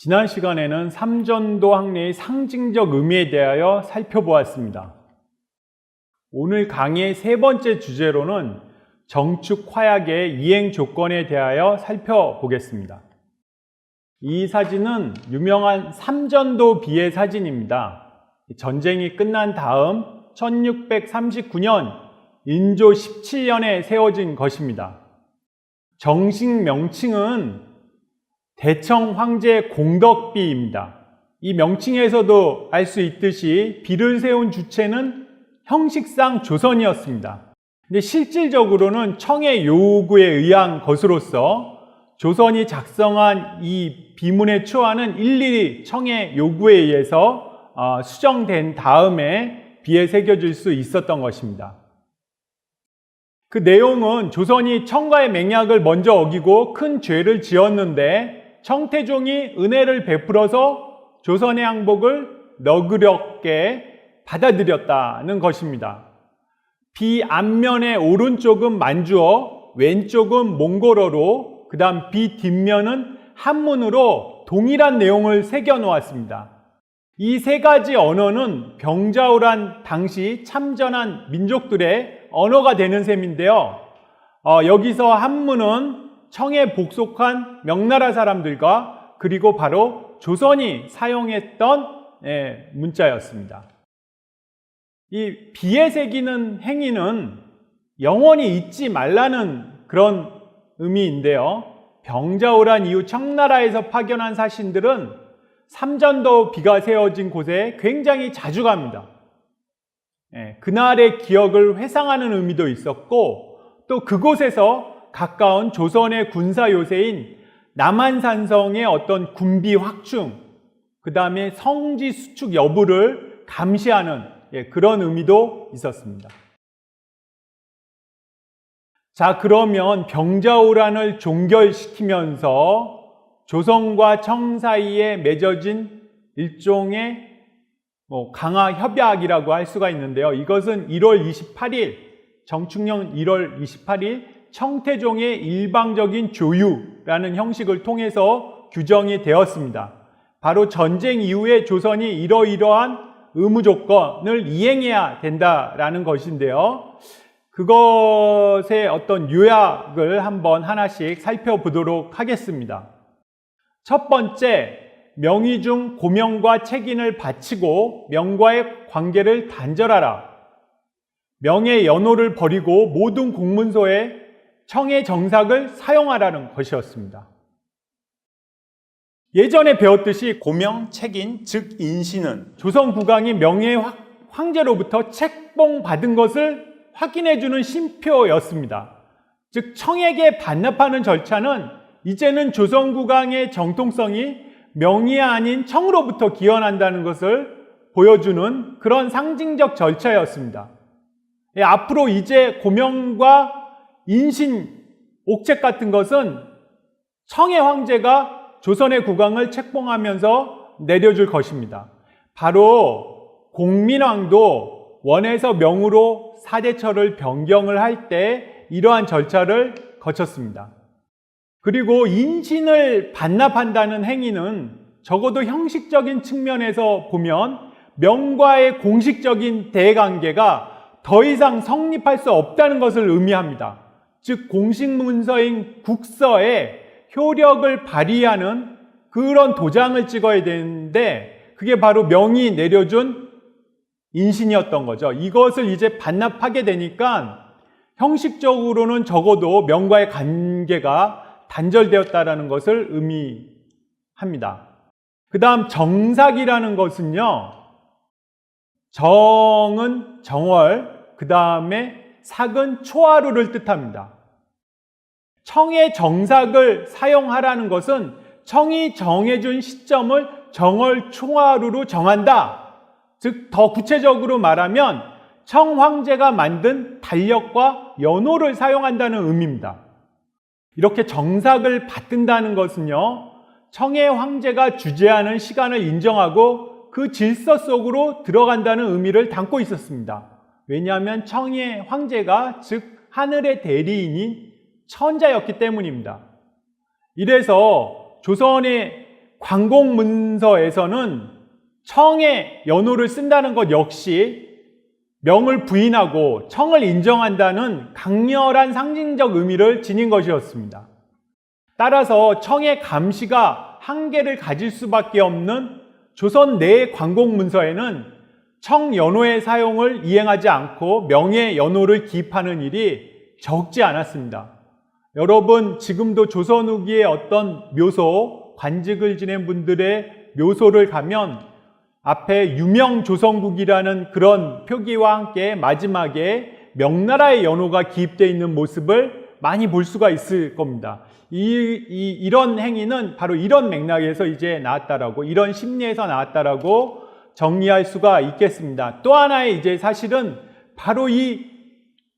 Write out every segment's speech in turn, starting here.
지난 시간에는 삼전도 항례의 상징적 의미에 대하여 살펴보았습니다. 오늘 강의의 세 번째 주제로는 정축 화약의 이행 조건에 대하여 살펴보겠습니다. 이 사진은 유명한 삼전도 비의 사진입니다. 전쟁이 끝난 다음 1639년 인조 17년에 세워진 것입니다. 정식 명칭은 대청 황제 공덕비입니다. 이 명칭에서도 알 수 있듯이 비를 세운 주체는 형식상 조선이었습니다. 근데 실질적으로는 청의 요구에 의한 것으로서 조선이 작성한 이 비문의 초안은 일일이 청의 요구에 의해서 수정된 다음에 비에 새겨질 수 있었던 것입니다. 그 내용은 조선이 청과의 맹약을 먼저 어기고 큰 죄를 지었는데 청태종이 은혜를 베풀어서 조선의 항복을 너그럽게 받아들였다는 것입니다. 비 앞면의 오른쪽은 만주어, 왼쪽은 몽골어로, 그 다음 비 뒷면은 한문으로 동일한 내용을 새겨 놓았습니다. 이 세 가지 언어는 병자호란 당시 참전한 민족들의 언어가 되는 셈인데요. 여기서 한문은 청에 복속한 명나라 사람들과 그리고 바로 조선이 사용했던 문자였습니다. 이 비에 새기는 행위는 영원히 잊지 말라는 그런 의미인데요. 병자호란 이후 청나라에서 파견한 사신들은 삼전도 비가 세워진 곳에 굉장히 자주 갑니다. 그날의 기억을 회상하는 의미도 있었고 또 그곳에서 가까운 조선의 군사 요새인 남한산성의 어떤 군비 확충, 그 다음에 성지 수축 여부를 감시하는 그런 의미도 있었습니다. 자, 그러면 병자호란을 종결시키면서 조선과 청 사이에 맺어진 일종의 강화 협약이라고 할 수가 있는데요. 이것은 1월 28일, 정축년 1월 28일 청태종의 일방적인 조유라는 형식을 통해서 규정이 되었습니다. 바로 전쟁 이후에 조선이 이러이러한 의무 조건을 이행해야 된다라는 것인데요. 그것의 어떤 요약을 한번 하나씩 살펴보도록 하겠습니다. 첫 번째, 명의 중 고명과 책인을 바치고 명과의 관계를 단절하라. 명의 연호를 버리고 모든 공문서에 청의 정삭을 사용하라는 것이었습니다. 예전에 배웠듯이 고명, 책인, 즉 인신은 조선 국왕이 명예 황제로부터 책봉 받은 것을 확인해주는 심표였습니다. 즉 청에게 반납하는 절차는 이제는 조선 국왕의 정통성이 명의가 아닌 청으로부터 기원한다는 것을 보여주는 그런 상징적 절차였습니다. 앞으로 이제 고명과 인신, 옥책 같은 것은 청의 황제가 조선의 국왕을 책봉하면서 내려줄 것입니다. 바로 공민왕도 원에서 명으로 사대처를 변경을 할 때 이러한 절차를 거쳤습니다. 그리고 인신을 반납한다는 행위는 적어도 형식적인 측면에서 보면 명과의 공식적인 대관계가 더 이상 성립할 수 없다는 것을 의미합니다. 즉 공식 문서인 국서에 효력을 발휘하는 그런 도장을 찍어야 되는데 그게 바로 명이 내려준 인신이었던 거죠. 이것을 이제 반납하게 되니까 형식적으로는 적어도 명과의 관계가 단절되었다는 것을 의미합니다. 그 다음 정삭이라는 것은요, 정은 정월, 그 다음에 삭은 초하루를 뜻합니다. 청의 정삭을 사용하라는 것은 청이 정해준 시점을 정월 초하루로 정한다. 즉 더 구체적으로 말하면 청 황제가 만든 달력과 연호를 사용한다는 의미입니다. 이렇게 정삭을 받든다는 것은요, 청의 황제가 주재하는 시간을 인정하고 그 질서 속으로 들어간다는 의미를 담고 있었습니다. 왜냐하면 청의 황제가 즉 하늘의 대리인인 천자였기 때문입니다. 이래서 조선의 관공문서에서는 청의 연호를 쓴다는 것 역시 명을 부인하고 청을 인정한다는 강렬한 상징적 의미를 지닌 것이었습니다. 따라서 청의 감시가 한계를 가질 수밖에 없는 조선 내 관공문서에는 청연호의 사용을 이행하지 않고 명예연호를 기입하는 일이 적지 않았습니다. 여러분, 지금도 조선 후기의 어떤 묘소, 관직을 지낸 분들의 묘소를 가면 앞에 유명조선국이라는 그런 표기와 함께 마지막에 명나라의 연호가 기입되어 있는 모습을 많이 볼 수가 있을 겁니다. 이런 행위는 바로 이런 맥락에서 이제 나왔다라고, 이런 심리에서 나왔다라고 정리할 수가 있겠습니다. 또 하나의 이제 사실은 바로 이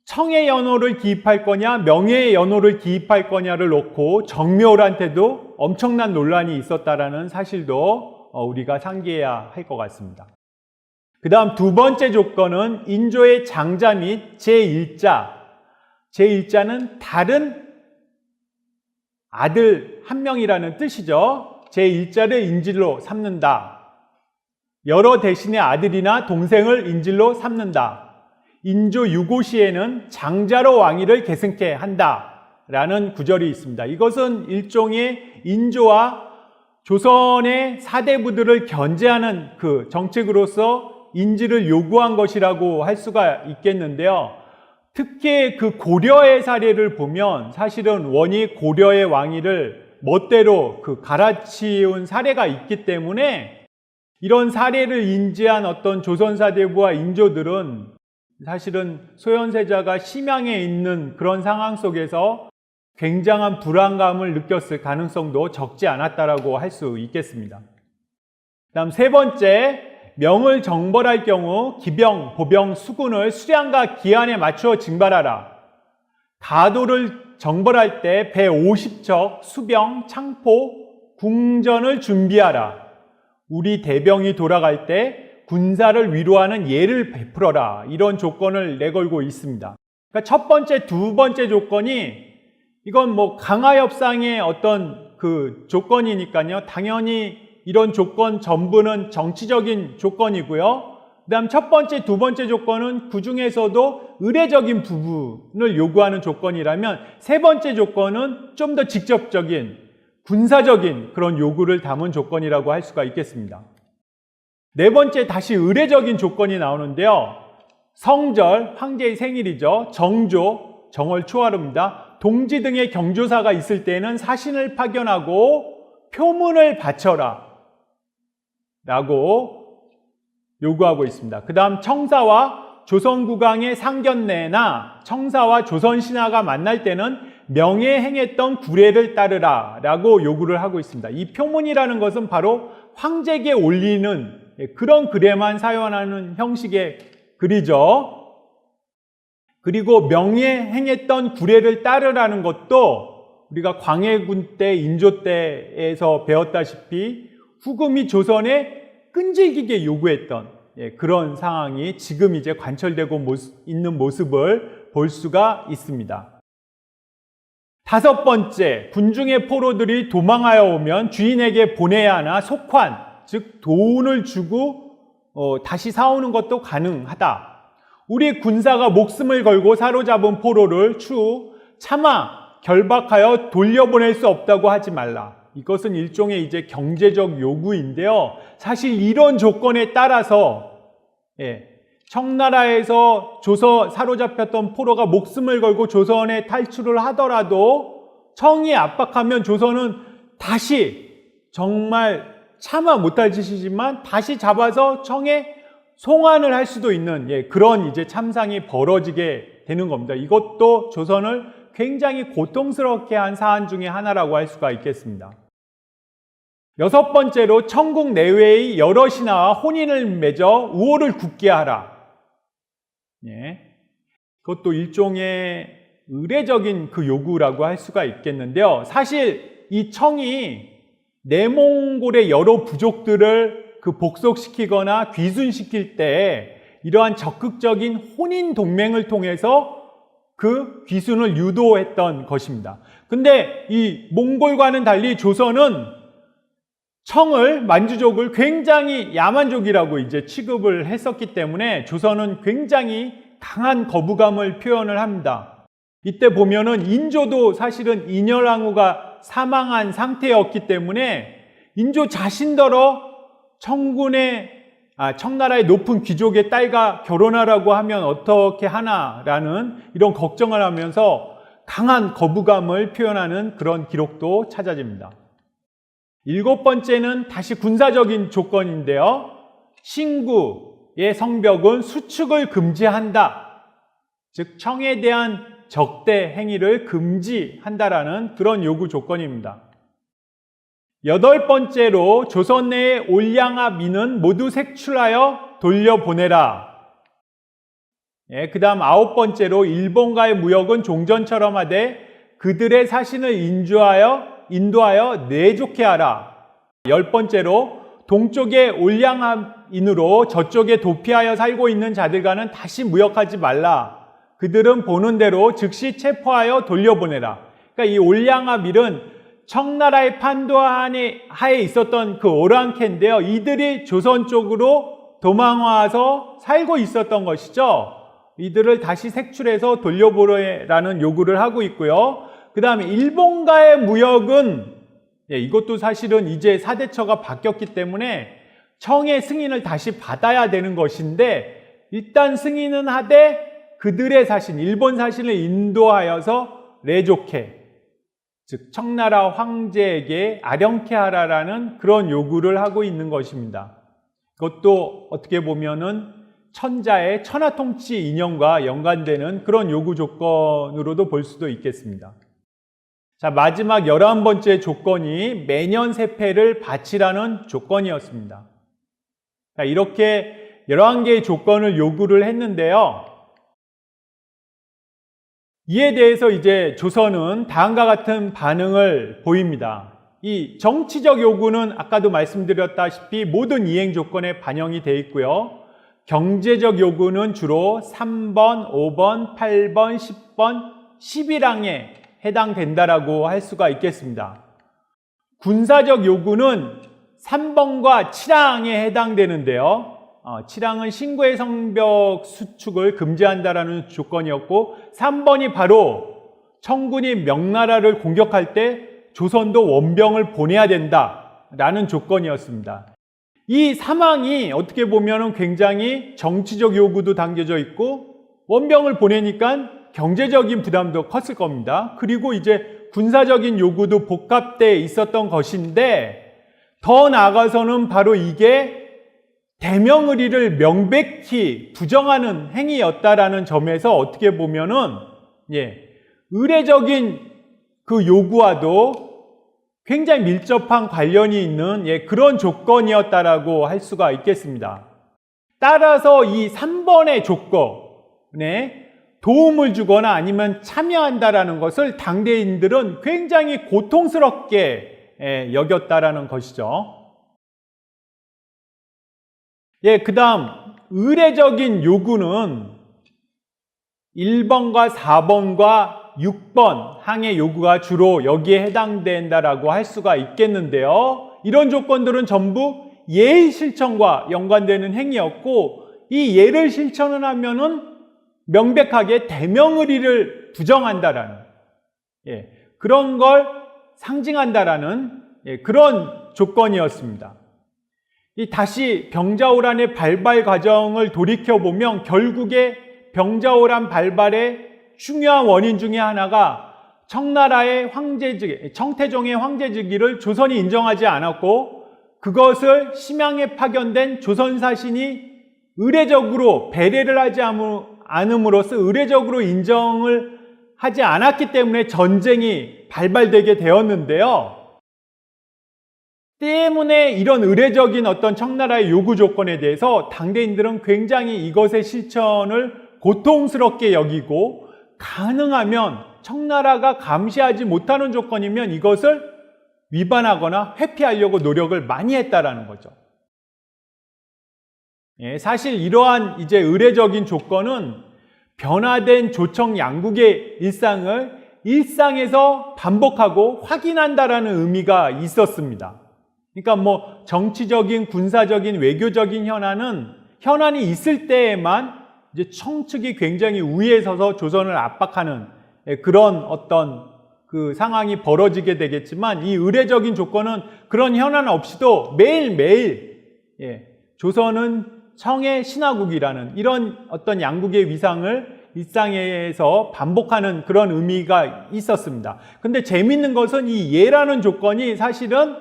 청의 연호를 기입할 거냐, 명예의 연호를 기입할 거냐를 놓고 정묘홀한테도 엄청난 논란이 있었다라는 사실도 우리가 상기해야 할 것 같습니다. 그 다음 두 번째 조건은 인조의 장자 및 제1자. 제1자는 다른 아들 한 명이라는 뜻이죠. 제1자를 인질로 삼는다. 여러 대신의 아들이나 동생을 인질로 삼는다. 인조 유고시에는 장자로 왕위를 계승케 한다 라는 구절이 있습니다. 이것은 일종의 인조와 조선의 사대부들을 견제하는 그 정책으로서 인지를 요구한 것이라고 할 수가 있겠는데요. 특히 그 고려의 사례를 보면 사실은 원이 고려의 왕위를 멋대로 갈아치운 사례가 있기 때문에 이런 사례를 인지한 어떤 조선 사대부와 인조들은 사실은 소현세자가 심양에 있는 그런 상황 속에서 굉장한 불안감을 느꼈을 가능성도 적지 않았다라고 할 수 있겠습니다. 다음 세 번째, 명을 정벌할 경우 기병, 보병, 수군을 수량과 기한에 맞추어 징발하라. 가도를 정벌할 때 배 50척, 수병, 창포, 궁전을 준비하라. 우리 대병이 돌아갈 때 군사를 위로하는 예를 베풀어라. 이런 조건을 내걸고 있습니다. 그러니까 첫 번째, 두 번째 조건이 이건 뭐 강화협상의 어떤 그 조건이니까요. 당연히 이런 조건 전부는 정치적인 조건이고요. 그 다음 첫 번째, 두 번째 조건은 그 중에서도 의례적인 부분을 요구하는 조건이라면 세 번째 조건은 좀 더 직접적인 군사적인 그런 요구를 담은 조건이라고 할 수가 있겠습니다. 네 번째, 다시 의례적인 조건이 나오는데요. 성절, 황제의 생일이죠. 정조, 정월 초하루입니다. 동지 등의 경조사가 있을 때는 사신을 파견하고 표문을 바쳐라 라고 요구하고 있습니다. 그 다음 청사와 조선국왕의 상견례나 청사와 조선신하가 만날 때는 명예 행했던 구례를 따르라 라고 요구를 하고 있습니다. 이 표문이라는 것은 바로 황제에게 올리는 그런 글에만 사용하는 형식의 글이죠. 그리고 명예 행했던 구례를 따르라는 것도 우리가 광해군 때, 인조 때에서 배웠다시피 후금이 조선에 끈질기게 요구했던 그런 상황이 지금 이제 관철되고 있는 모습을 볼 수가 있습니다. 다섯 번째, 군중의 포로들이 도망하여 오면 주인에게 보내야 하나 속환, 즉 돈을 주고 다시 사오는 것도 가능하다. 우리 군사가 목숨을 걸고 사로잡은 포로를 추후 차마 결박하여 돌려보낼 수 없다고 하지 말라. 이것은 일종의 이제 경제적 요구인데요. 사실 이런 조건에 따라서 청나라에서 사로잡혔던 포로가 목숨을 걸고 조선에 탈출을 하더라도 청이 압박하면 조선은 다시 정말 차마 못할 짓이지만 다시 잡아서 청에 송환을 할 수도 있는 그런 이제 참상이 벌어지게 되는 겁니다. 이것도 조선을 굉장히 고통스럽게 한 사안 중에 하나라고 할 수가 있겠습니다. 여섯 번째로 청국 내외의 여러 신하와 혼인을 맺어 우호를 굳게 하라. 그것도 일종의 의례적인 그 요구라고 할 수가 있겠는데요. 사실 이 청이 내몽골의 여러 부족들을 복속시키거나 귀순시킬 때 이러한 적극적인 혼인 동맹을 통해서 그 귀순을 유도했던 것입니다. 근데 이 몽골과는 달리 조선은 청을, 만주족을 굉장히 야만족이라고 이제 취급을 했었기 때문에 조선은 굉장히 강한 거부감을 표현을 합니다. 이때 보면은 인조도 사실은 인혈왕후가 사망한 상태였기 때문에 인조 자신더러 청나라의 높은 귀족의 딸과 결혼하라고 하면 어떻게 하나라는 이런 걱정을 하면서 강한 거부감을 표현하는 그런 기록도 찾아집니다. 7번째는 다시 군사적인 조건인데요. 신구의 성벽은 수축을 금지한다. 즉 청에 대한 적대 행위를 금지한다라는 그런 요구 조건입니다. 8번째로 조선 내의 올량아 민은 모두 색출하여 돌려보내라. 그 다음 9번째로 일본과의 무역은 종전처럼 하되 그들의 사신을 인도하여 내족해 하라. 10번째로 동쪽의 올량아인으로 저쪽에 도피하여 살고 있는 자들과는 다시 무역하지 말라. 그들은 보는 대로 즉시 체포하여 돌려보내라. 그러니까 이 올량아밀은 청나라의 판도하에 있었던 그 오랑캐인데요. 이들이 조선 쪽으로 도망와서 살고 있었던 것이죠. 이들을 다시 색출해서 돌려보내라는 요구를 하고 있고요. 그 다음에 일본과의 무역은 이것도 사실은 이제 사대처가 바뀌었기 때문에 청의 승인을 다시 받아야 되는 것인데 일단 승인은 하되 그들의 사신, 일본 사신을 인도하여서 레족해, 즉 청나라 황제에게 아령케 하라라는 그런 요구를 하고 있는 것입니다. 그것도 어떻게 보면은 천자의 천하통치 이념과 연관되는 그런 요구 조건으로도 볼 수도 있겠습니다. 자, 마지막 11번째 조건이 매년 세패를 바치라는 조건이었습니다. 자, 이렇게 11개의 조건을 요구를 했는데요. 이에 대해서 이제 조선은 다음과 같은 반응을 보입니다. 이 정치적 요구는 아까도 말씀드렸다시피 모든 이행 조건에 반영이 되어 있고요. 경제적 요구는 주로 3번, 5번, 8번, 10번, 11항에 해당된다라고 할 수가 있겠습니다. 군사적 요구는 3번과 7항에 해당되는데요. 7항은 신구의 성벽 수축을 금지한다라는 조건이었고 3번이 바로 청군이 명나라를 공격할 때 조선도 원병을 보내야 된다라는 조건이었습니다. 이 3항이 어떻게 보면 굉장히 정치적 요구도 담겨져 있고 원병을 보내니까 경제적인 부담도 컸을 겁니다. 그리고 이제 군사적인 요구도 복합되어 있었던 것인데 더 나아가서는 바로 이게 대명의리를 명백히 부정하는 행위였다라는 점에서 어떻게 보면은 의례적인 그 요구와도 굉장히 밀접한 관련이 있는 그런 조건이었다라고 할 수가 있겠습니다. 따라서 이 3번의 조건에 도움을 주거나 아니면 참여한다라는 것을 당대인들은 굉장히 고통스럽게 여겼다라는 것이죠. 그 다음 의례적인 요구는 1번과 4번과 6번 항의 요구가 주로 여기에 해당된다라고 할 수가 있겠는데요. 이런 조건들은 전부 예의 실천과 연관되는 행위였고 이 예를 실천을 하면은 명백하게 대명의리를 부정한다라는 그런 걸 상징한다라는 그런 조건이었습니다. 다시 병자호란의 발발 과정을 돌이켜보면 결국에 병자호란 발발의 중요한 원인 중에 하나가 청나라의 황제직, 청태종의 황제직위를 조선이 인정하지 않았고 그것을 심양에 파견된 조선사신이 의례적으로 배려를 하지 않음으로써 의례적으로 인정을 하지 않았기 때문에 전쟁이 발발되게 되었는데요. 때문에 이런 의례적인 어떤 청나라의 요구 조건에 대해서 당대인들은 굉장히 이것의 실천을 고통스럽게 여기고 가능하면 청나라가 감시하지 못하는 조건이면 이것을 위반하거나 회피하려고 노력을 많이 했다라는 거죠. 사실 이러한 이제 의례적인 조건은 변화된 조청 양국의 일상을 일상에서 반복하고 확인한다라는 의미가 있었습니다. 그러니까 뭐 정치적인, 군사적인, 외교적인 현안이 있을 때에만 이제 청측이 굉장히 우위에 서서 조선을 압박하는 그런 어떤 그 상황이 벌어지게 되겠지만, 이 의례적인 조건은 그런 현안 없이도 매일매일 조선은 청의 신화국이라는 이런 어떤 양국의 위상을 일상에서 반복하는 그런 의미가 있었습니다. 근데 재밌는 것은 이 예라는 조건이 사실은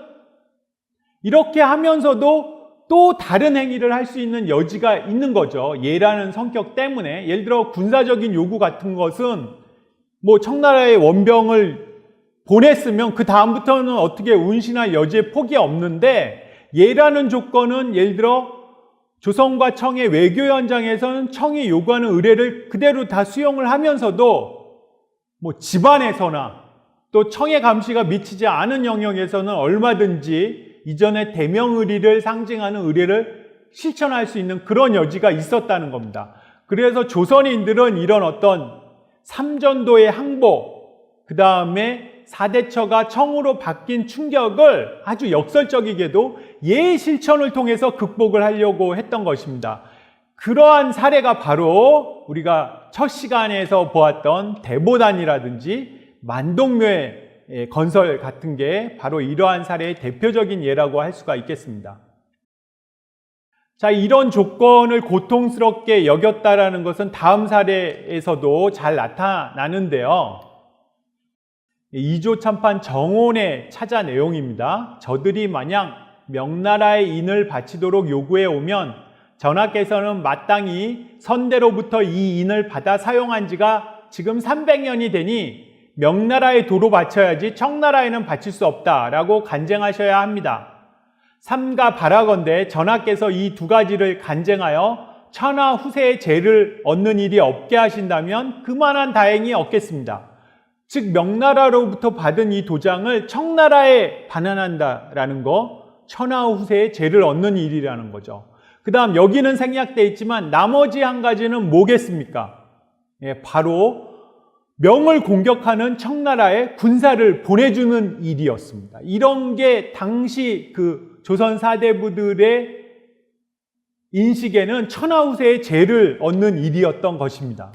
이렇게 하면서도 또 다른 행위를 할 수 있는 여지가 있는 거죠. 예라는 성격 때문에. 예를 들어 군사적인 요구 같은 것은 뭐 청나라의 원병을 보냈으면 그 다음부터는 어떻게 운신할 여지의 폭이 없는데, 예라는 조건은 예를 들어 조선과 청의 외교 현장에서는 청이 요구하는 의뢰를 그대로 다 수용을 하면서도 뭐 집안에서나 또 청의 감시가 미치지 않은 영역에서는 얼마든지 이전의 대명의리를 상징하는 의뢰를 실천할 수 있는 그런 여지가 있었다는 겁니다. 그래서 조선인들은 이런 어떤 삼전도의 항복, 그 다음에 사대처가 청으로 바뀐 충격을 아주 역설적이게도 예의 실천을 통해서 극복을 하려고 했던 것입니다. 그러한 사례가 바로 우리가 첫 시간에서 보았던 대보단이라든지 만동묘의 건설 같은 게 바로 이러한 사례의 대표적인 예라고 할 수가 있겠습니다. 자, 이런 조건을 고통스럽게 여겼다라는 것은 다음 사례에서도 잘 나타나는데요. 이조 참판 정원의 차자 내용입니다. 저들이 만약 명나라의 인을 바치도록 요구해 오면 전하께서는 마땅히 선대로부터 이 인을 받아 사용한 지가 지금 300년이 되니 명나라에 도로 바쳐야지 청나라에는 바칠 수 없다라고 간쟁하셔야 합니다. 삼가 바라건대 전하께서 이 두 가지를 간쟁하여 천하 후세의 죄를 얻는 일이 없게 하신다면 그만한 다행이 없겠습니다. 즉 명나라로부터 받은 이 도장을 청나라에 반환한다라는 거, 천하 후세의 죄를 얻는 일이라는 거죠. 그 다음 여기는 생략되어 있지만 나머지 한 가지는 뭐겠습니까? 바로 명을 공격하는 청나라에 군사를 보내주는 일이었습니다. 이런 게 당시 그 조선 사대부들의 인식에는 천하 후세의 죄를 얻는 일이었던 것입니다.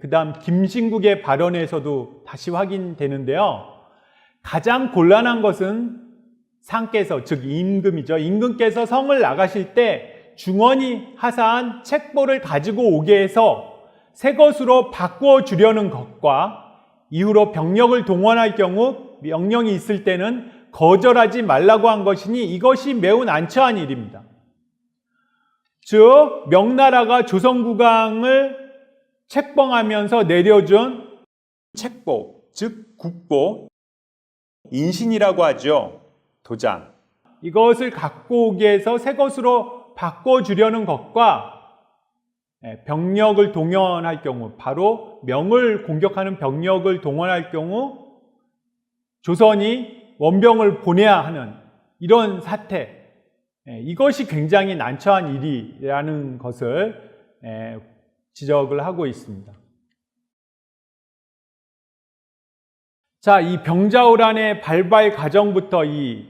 그 다음 김신국의 발언에서도 다시 확인되는데요. 가장 곤란한 것은 상께서, 즉 임금이죠. 임금께서 성을 나가실 때 중원이 하사한 책보를 가지고 오게 해서 새 것으로 바꾸어 주려는 것과 이후로 병력을 동원할 경우 명령이 있을 때는 거절하지 말라고 한 것이니 이것이 매우 난처한 일입니다. 즉 명나라가 조선국왕을 책봉하면서 내려준 책보, 즉 국보, 인신이라고 하죠. 도장. 이것을 갖고 오게 해서 새 것으로 바꿔주려는 것과 병력을 동원할 경우, 바로 명을 공격하는 병력을 동원할 경우 조선이 원병을 보내야 하는 이런 사태, 이것이 굉장히 난처한 일이라는 것을 지적을 하고 있습니다. 자, 이 병자호란의 발발 과정부터 이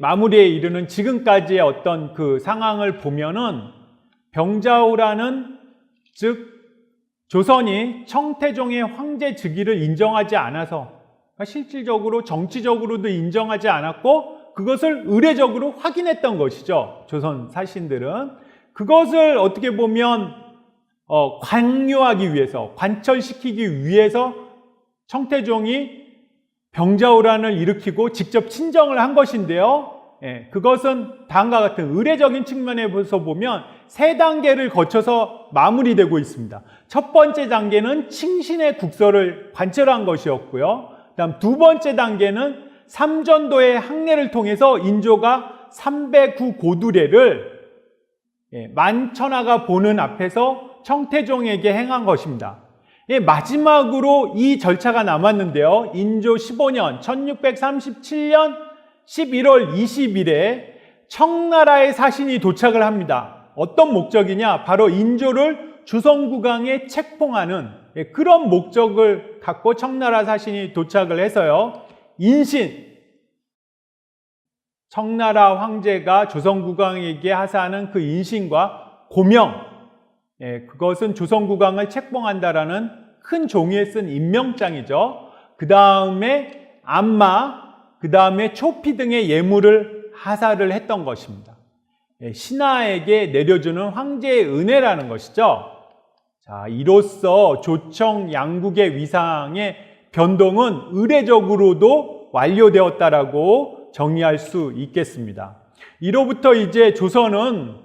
마무리에 이르는 지금까지의 어떤 그 상황을 보면은 병자호란은 즉 조선이 청태종의 황제 즉위를 인정하지 않아서, 그러니까 실질적으로 정치적으로도 인정하지 않았고 그것을 의례적으로 확인했던 것이죠. 조선 사신들은 그것을 어떻게 보면 관유하기 위해서, 관철시키기 위해서 청태종이 병자호란을 일으키고 직접 친정을 한 것인데요. 그것은 다음과 같은 의례적인 측면에서 보면 세 단계를 거쳐서 마무리되고 있습니다. 첫 번째 단계는 칭신의 국서를 관철한 것이었고요. 그다음 두 번째 단계는 삼전도의 항례를 통해서 인조가 309 고두례를 만천하가 보는 앞에서 청태종에게 행한 것입니다. 마지막으로 이 절차가 남았는데요. 인조 15년 1637년 11월 20일에 청나라의 사신이 도착을 합니다. 어떤 목적이냐? 바로 인조를 조선국왕에 책봉하는 그런 목적을 갖고 청나라 사신이 도착을 해서요. 인신, 청나라 황제가 조선국왕에게 하사하는 그 인신과 고명, 그것은 조선국왕을 책봉한다라는 큰 종이에 쓴 임명장이죠. 그 다음에 안마, 그 다음에 초피 등의 예물을 하사를 했던 것입니다. 신하에게 내려주는 황제의 은혜라는 것이죠. 자, 이로써 조청 양국의 위상의 변동은 의례적으로도 완료되었다라고 정의할 수 있겠습니다. 이로부터 이제 조선은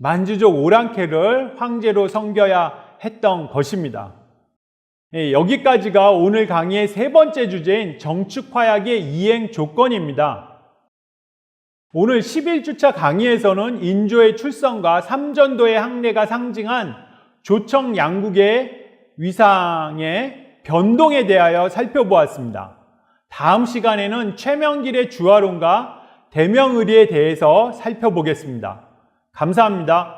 만주족 오랑캐를 황제로 섬겨야 했던 것입니다. 여기까지가 오늘 강의의 세 번째 주제인 정축화약의 이행 조건입니다. 오늘 11주차 강의에서는 인조의 출성과 삼전도의 항례가 상징한 조청 양국의 위상의 변동에 대하여 살펴보았습니다. 다음 시간에는 최명길의 주화론과 대명의리에 대해서 살펴보겠습니다. 감사합니다.